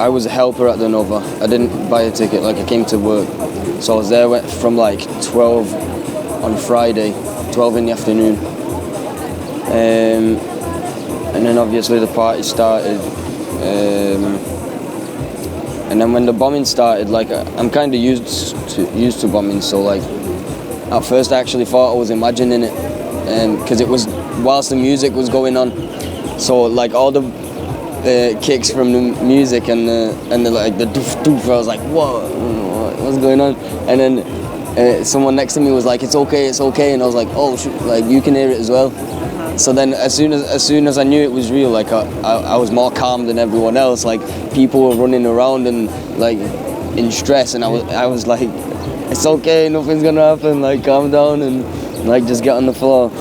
I was a helper at the Nova. I didn't buy a ticket, like I came to work. So I was there from like 12 on Friday, 12 in the afternoon. And then obviously the party started. And then when the bombing started, like I'm kind of used to bombing, so like at first I actually thought I was imagining it, because it was whilst the music was going on. So like all the kicks from the music and the doof doof, I was like, what's going on? And then someone next to me was like, it's okay, and I was like, oh shoot, like you can hear it as well. So then as soon as I knew it was real, like I was more calm than everyone else. Like people were running around and like in stress, and I was like, it's okay, nothing's gonna happen, like calm down and like just get on the floor.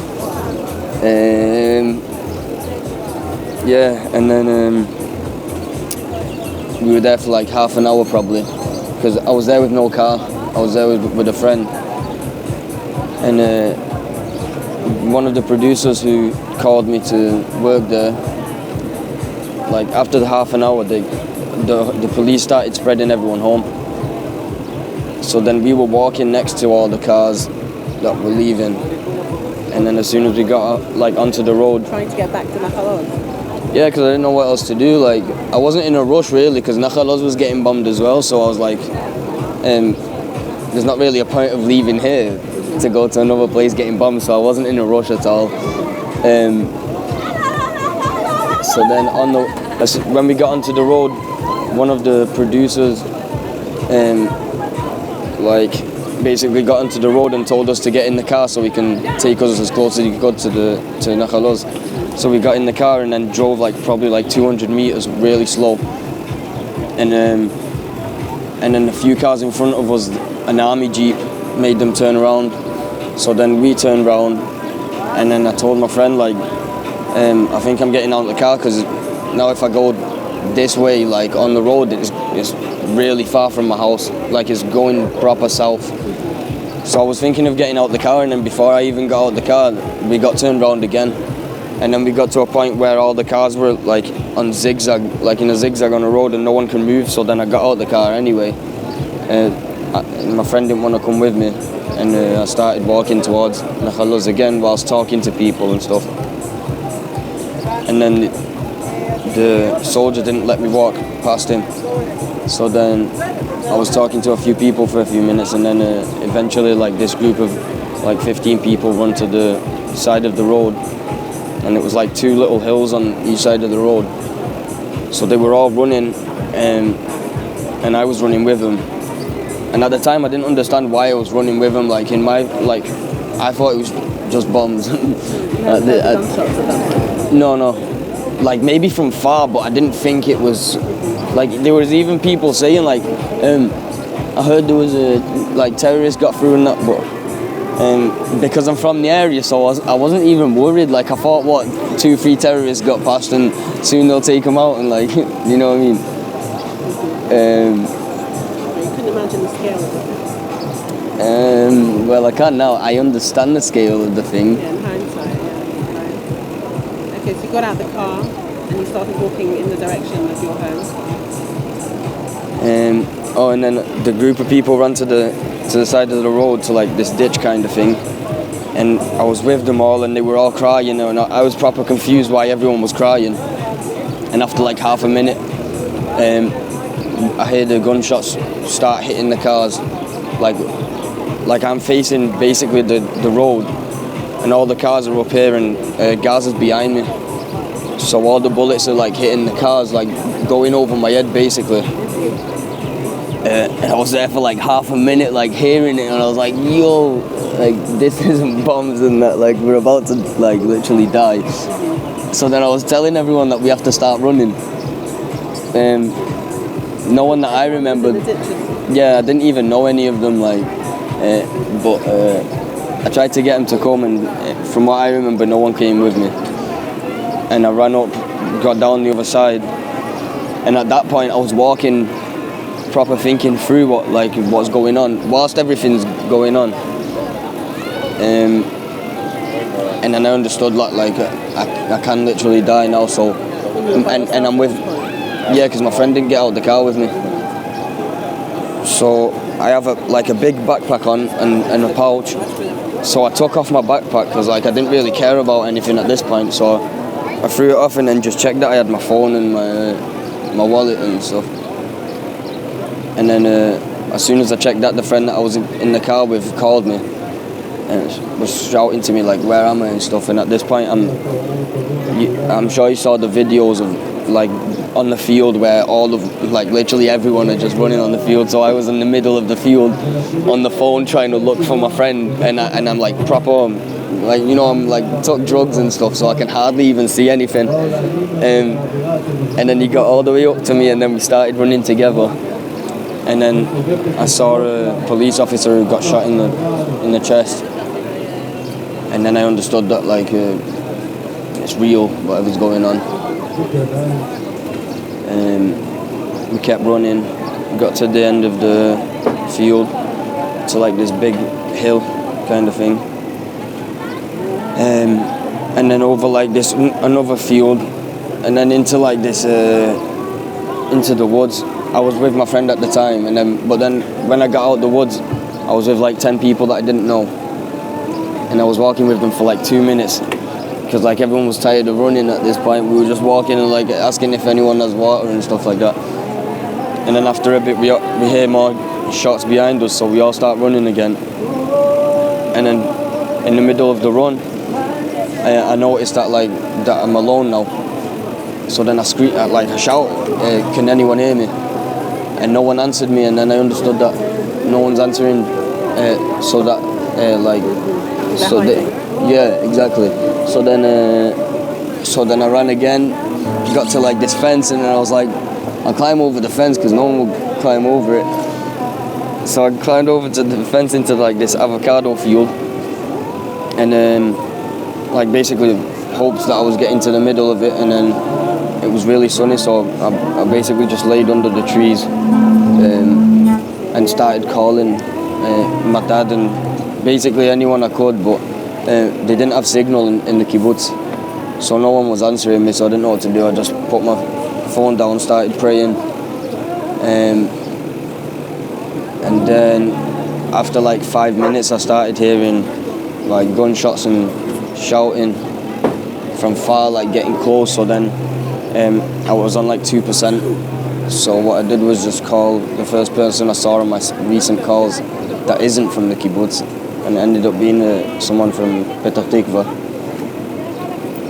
Yeah, and then we were there for like half an hour probably, because I was there with no car. I was there with a friend, and one of the producers who called me to work there, like after the half an hour, the police started spreading everyone home. So then we were walking next to all the cars that were leaving, and then as soon as we got like onto the road, trying to get back to Nakaloz. Yeah, because I didn't know what else to do. Like I wasn't in a rush really, because Nakaloz was getting bombed as well. So I was like, there's not really a point of leaving here to go to another place getting bombed, so I wasn't in a rush at all. So then when we got onto the road, one of the producers like basically got onto the road and told us to get in the car so he can take us as close as he could to Nakaloz. So we got in the car and then drove like probably like 200 meters really slow, and then a few cars in front of us, an army jeep, made them turn around. So then we turned around, and then I told my friend, like, I think I'm getting out of the car, because now if I go this way, like on the road, it's really far from my house, like it's going proper south. So I was thinking of getting out of the car, and then before I even got out of the car, we got turned around again. And then we got to a point where all the cars were like on zigzag, like in a zigzag on the road, and no one can move. So then I got out of the car anyway. My friend didn't want to come with me, and I started walking towards Nakaloz again whilst talking to people and stuff. And then the soldier didn't let me walk past him. So then I was talking to a few people for a few minutes, and then eventually like this group of like 15 people run to the side of the road. And it was like two little hills on each side of the road. So they were all running, and I was running with them. And at the time I didn't understand why I was running with them. Like I thought it was just bombs. No. Like maybe from far, but I didn't think it was, like there was even people saying like, I heard there was like terrorists got through and that, but because I'm from the area, so I wasn't even worried. Like I thought, 2-3 terrorists got past and soon they'll take them out, and like, you know what I mean? You couldn't imagine the scale of it. Well, I can now. I understand the scale of the thing. Yeah, in hindsight, yeah. Okay, so you got out the car and you started walking in the direction of your home. And then the group of people ran to the side of the road, to like this ditch kind of thing, and I was with them all, and they were all crying, and I was proper confused why everyone was crying. And after like half a minute, I hear the gunshots start hitting the cars, like I'm facing basically the road, and all the cars are up here, and Gaza's behind me, so all the bullets are like hitting the cars, like going over my head basically. And I was there for like half a minute, like hearing it, and I was like, yo, like this isn't bombs and that, like we're about to like literally die. So then I was telling everyone that we have to start running. No one that I remembered, yeah, I didn't even know any of them, like, but I tried to get them to come, and from what I remember, no one came with me. And I ran up, got down the other side, and at that point I was walking, proper thinking through what's going on whilst everything's going on, and then I understood like I can literally die now. So and I'm with Yeah, because my friend didn't get out of the car with me. So I have a big backpack on and a pouch. So I took off my backpack because I didn't really care about anything at this point. So I threw it off and then just checked that I had my phone and my wallet and stuff. And then as soon as I checked that, the friend that I was in the car with called me and was shouting to me where am I and stuff. And at this point, I'm sure you saw the videos of on the field where all of literally everyone are just running on the field. So I was in the middle of the field on the phone trying to look for my friend, and I'm proper I'm took drugs and stuff, so I can hardly even see anything. And then he got all the way up to me, and then we started running together. And then I saw a police officer who got shot in the chest. And then I understood that it's real, whatever's going on. We kept running, got to the end of the field, to this big hill kind of thing. And then over this another field, and then into this into the woods. I was with my friend at the time, but then when I got out the woods, I was with 10 people that I didn't know, and I was walking with them for 2 minutes because everyone was tired of running at this point. We were just walking and asking if anyone has water and stuff like that. And then after a bit, we hear more shots behind us, so we all start running again. And then in the middle of the run, I noticed that that I'm alone now. So then I scream, I shout, "Can anyone hear me?" And no one answered me. And then I understood that no one's answering, yeah, exactly. So then I ran again, got to this fence, and then I was I'll climb over the fence because no one will climb over it. So I climbed over to the fence into this avocado field, and basically hoped that I was getting to the middle of it, and then it was really sunny, so I basically just laid under the trees and started calling my dad and basically anyone I could, but they didn't have signal in the kibbutz, so no one was answering me, so I didn't know what to do. I just put my phone down, started praying, and then after 5 minutes I started hearing gunshots and shouting from far, getting close. So then I was on 2%. So what I did was just call the first person I saw on my recent calls that isn't from the kibbutz, and it ended up being someone from Petah Tikva.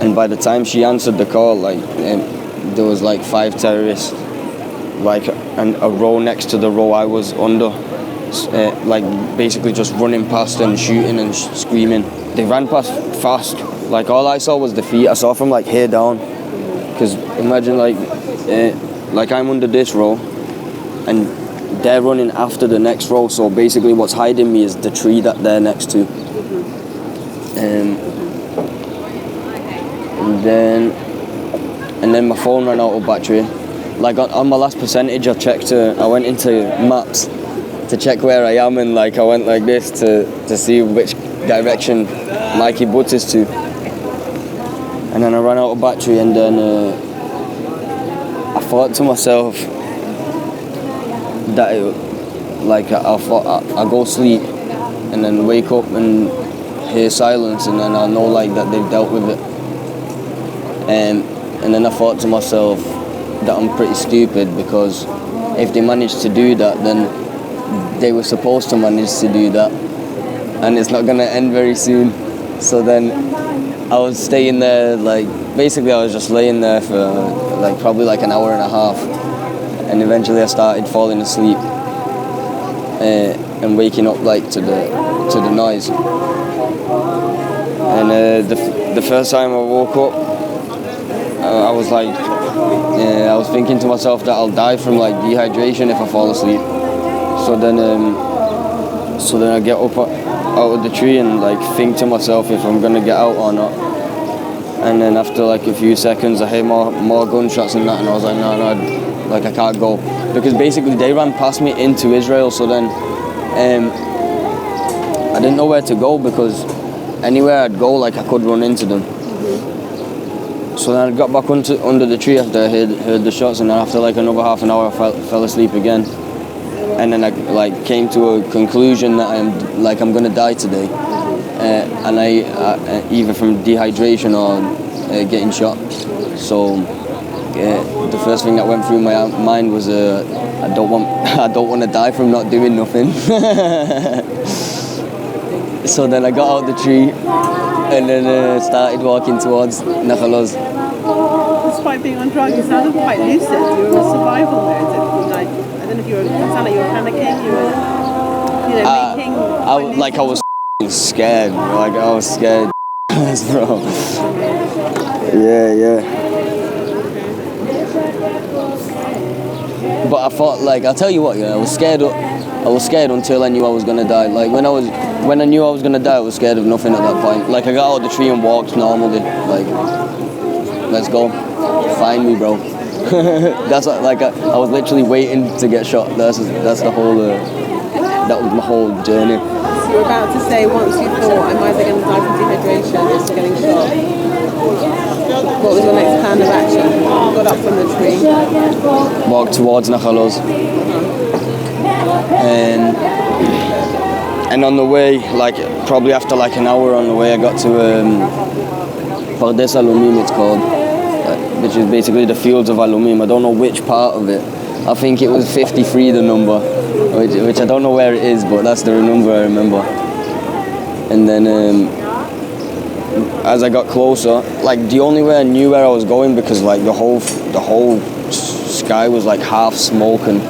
And by the time she answered the call, there was 5 terrorists, and a row next to the row I was under, basically just running past and shooting and screaming. They ran past fast. All I saw was the feet. I saw from here down. Because imagine I'm under this row, and they're running after the next row. So basically, what's hiding me is the tree that they're next to. And then my phone ran out of battery. On my last percentage, I went into maps to check where I am, and I went like this to see which direction my kibbutz is to. And then I ran out of battery, and then I thought to myself that I thought I go sleep and then wake up and hear silence, and then I'll know that they've dealt with it. And then I thought to myself that I'm pretty stupid, because if they managed to do that, then they were supposed to manage to do that, and it's not gonna end very soon. So then I was staying there, basically I was just laying there for probably an hour and a half, and eventually I started falling asleep and waking up to the noise. And the first time I woke up, I was thinking to myself that I'll die from dehydration if I fall asleep. So then I get up out of the tree and think to myself if I'm gonna get out or not. And then after a few seconds I hear more gunshots and that, and I was no, I can't go, because basically they ran past me into Israel. So then I didn't know where to go, because anywhere I'd go I could run into them. So then I got back under the tree after I heard the shots, and then after like another half an hour I fell asleep again. And then I like came to a conclusion that I'm gonna die today, and I either from dehydration or getting shot. So the first thing that went through my mind was I don't want to die from not doing nothing. So then I got out the tree and then started walking towards Nakaloz. Despite being on drugs, you sounded quite lucid. You were a survival mode. Like, I don't know if you were. It sounded like you were panicking. You were, making. I was scared. Like I was scared, bro. Yeah. But I thought, like, I'll tell you what, I was scared until I knew I was gonna die. Like when I knew I was gonna die, I was scared of nothing at that point. Like I got out of the tree and walked normally. Like, let's go, find me, bro. That's like I was literally waiting to get shot. That's the whole. That was my whole journey. So you were about to say once you thought I'm either going to die from dehydration or getting shot. What was your next plan of action? You got up from the tree. Walked towards Nakaloz. And on the way, like probably after like an hour on the way, I got to Pardes Alumim, it's called, which is basically the fields of Alumim. I don't know which part of it. I think it was 53, the number, which I don't know where it is, but that's the number I remember. And then as I got closer, like the only way I knew where I was going, because like the whole sky was like half smoke and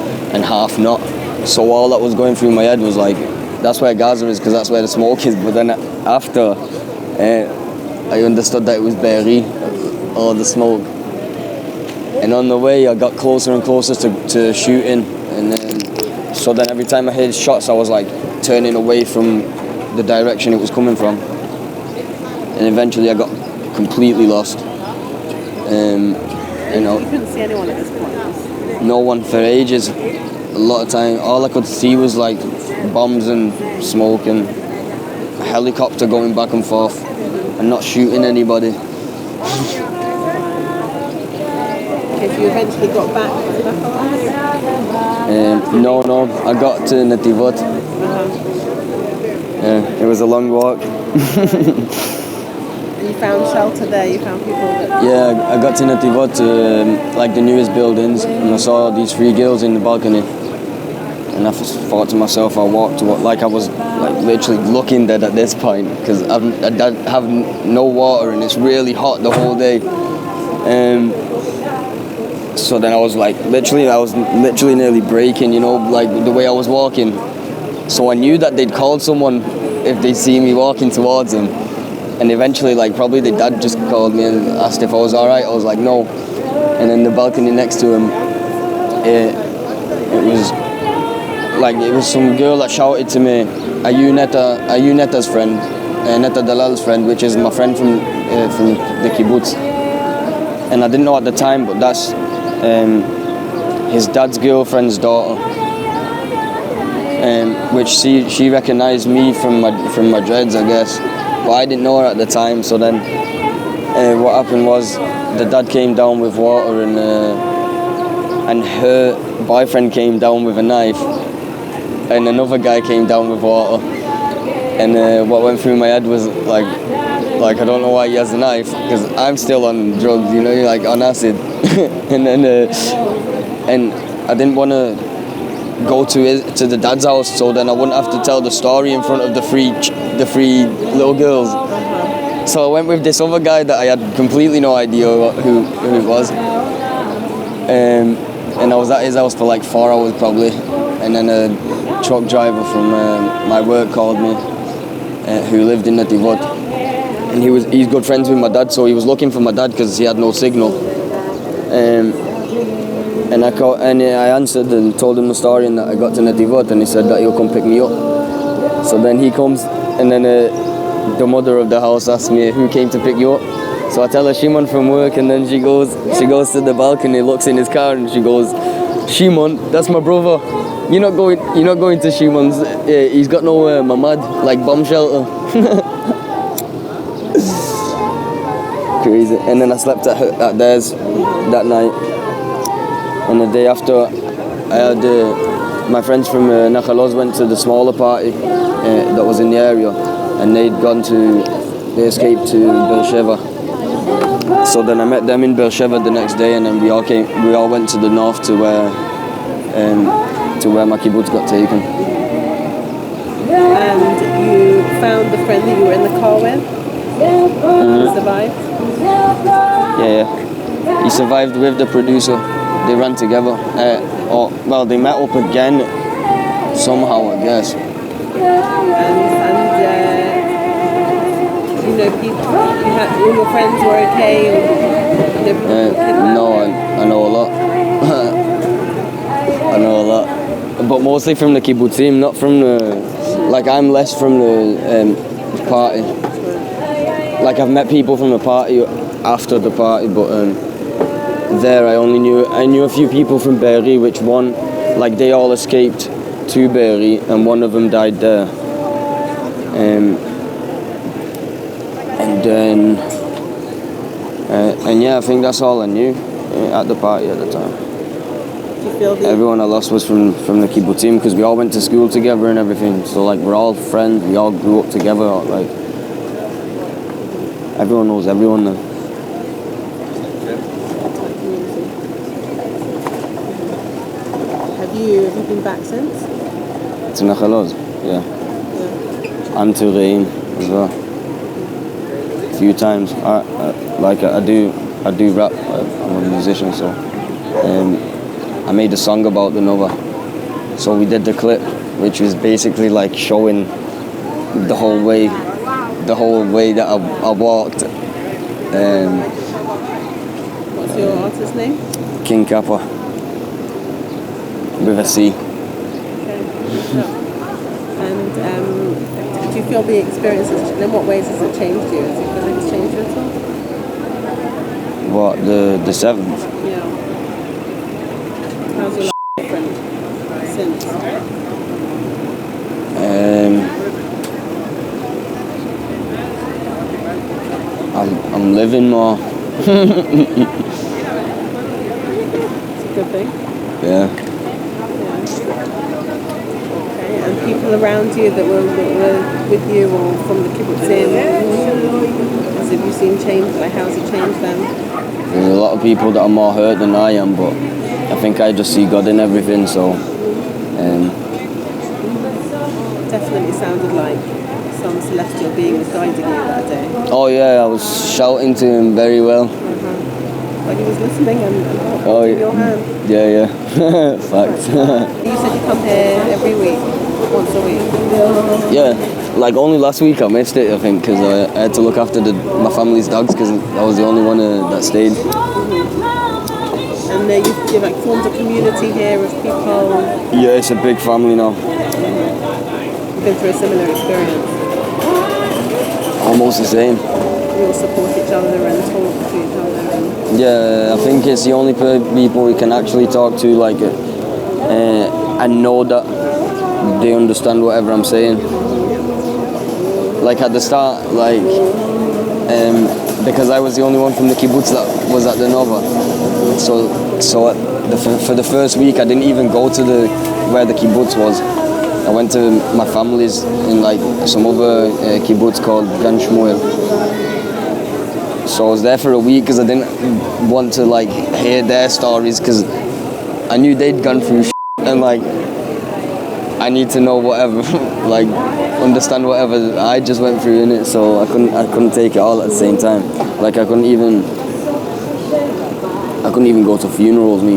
half not. So all that was going through my head was like, that's where Gaza is, because that's where the smoke is. But then after, I understood that it was Be'eri, all the smoke. And on the way, I got closer and closer to shooting. And so then every time I heard shots, I was like turning away from the direction it was coming from. And eventually I got completely lost. You couldn't see anyone at this point? No one for ages. A lot of time, all I could see was like bombs and smoke and a helicopter going back and forth and not shooting anybody. Okay, so you eventually got back to Hamas? No, I got to Nativot. It was a long walk. And you found shelter there, you found people that... Yeah, I got to Nativot, like the newest buildings, and I saw these 3 girls in the balcony. And I thought to myself, I walked to like I was like literally looking dead at this point, because I have no water and it's really hot the whole day. So then I was literally nearly breaking, like the way I was walking. So I knew that they'd called someone if they see me walking towards them. And eventually, like probably the dad just called me and asked if I was alright. I was like, no. And then the balcony next to him, it was some girl that shouted to me, are you Neta's friend? Neta Dalal's friend, which is my friend from the kibbutz. And I didn't know at the time, but that's his dad's girlfriend's daughter. Which she recognized me from my dreads, I guess. But I didn't know her at the time. So then what happened was the dad came down with water and her boyfriend came down with a knife. And another guy came down with water, and what went through my head was like I don't know why he has a knife, because I'm still on drugs, like on acid. And then and I didn't want to go to the dad's house, so then I wouldn't have to tell the story in front of the three little girls. So I went with this other guy that I had completely no idea who it was, and I was at his house for like 4 hours probably. And then a truck driver from my work called me, who lived in Nativot, and he's good friends with my dad, so he was looking for my dad because he had no signal. And I answered and told him the story, and that I got to Nativot, and he said that he'll come pick me up. So then he comes, and then the mother of the house asked me who came to pick you up. So I tell her Shimon from work, and then she goes to the balcony, looks in his car, and she goes, Shimon, that's my brother. You're not going to Shimon's. He's got no mamad, like bomb shelter. crazy. And then I slept at theirs that night. And the day after, I had my friends from Nachaloz went to the smaller party that was in the area, and they escaped to Beersheba. So then I met them in Beersheba the next day, and then we all went to the north to where my kibbutz got taken. And you found the friend that you were in the car with? He survived? Yeah. He survived with the producer. They ran together. They met up again somehow, I guess. And you know, all your friends were okay? No, I know a lot. I know a lot. But mostly from the kibbutzim, not from the... Like, I'm less from the party. Like, I've met people from the party after the party, but there I knew a few people from Be'eri, which one, like, they all escaped to Be'eri, and one of them died there. And yeah, I think that's all I knew at the party at the time. Everyone I lost was from the kibbutzim, because we all went to school together and everything. So like, we're all friends. We all grew up together. Like, everyone knows everyone now. Have you been back since? To Nachaloz, yeah. And to Re'im as well. A few times. I do rap. I'm a musician, so I made a song about the Nova. So we did the clip, which was basically like showing the whole way that I walked. What's your artist name? King Cappa. With a C. Okay. And do you feel the experience, in what ways has it changed you? Has it feel like it's changed you at all? What, the 7th? Yeah. How's your life different since? I'm living more. It's a good thing. Yeah. Okay. And people around you that were with you or from the kibbutzim, have you seen change? Like, how's it changed them? There's a lot of people that are more hurt than I am, but I think I just see God in everything, so... Definitely sounded like some celestial being was guiding you that day. Oh yeah, I was shouting to him very well. Like he was listening and holding your hand. Yeah. Facts. You said you come here every week, once a week. Yeah, like only last week I missed it, I think, because I had to look after my family's dogs, because I was the only one that stayed. And you've like formed a community here of people. Yeah, it's a big family now. You've been through a similar experience. Almost the same. We all support each other and talk to each other. Yeah, I think it's the only people we can actually talk to, like, and know that they understand whatever I'm saying. Like at the start, like, because I was the only one from the kibbutz that was at the Nova. So for the first week, I didn't even go to where the kibbutz was. I went to my family's in like some other kibbutz called Gan Shmuel. So I was there for a week because I didn't want to like hear their stories, because I knew they'd gone through and like I need to know whatever, like understand whatever I just went through in it. So I couldn't take it all at the same time. Like I couldn't even go to funerals, me.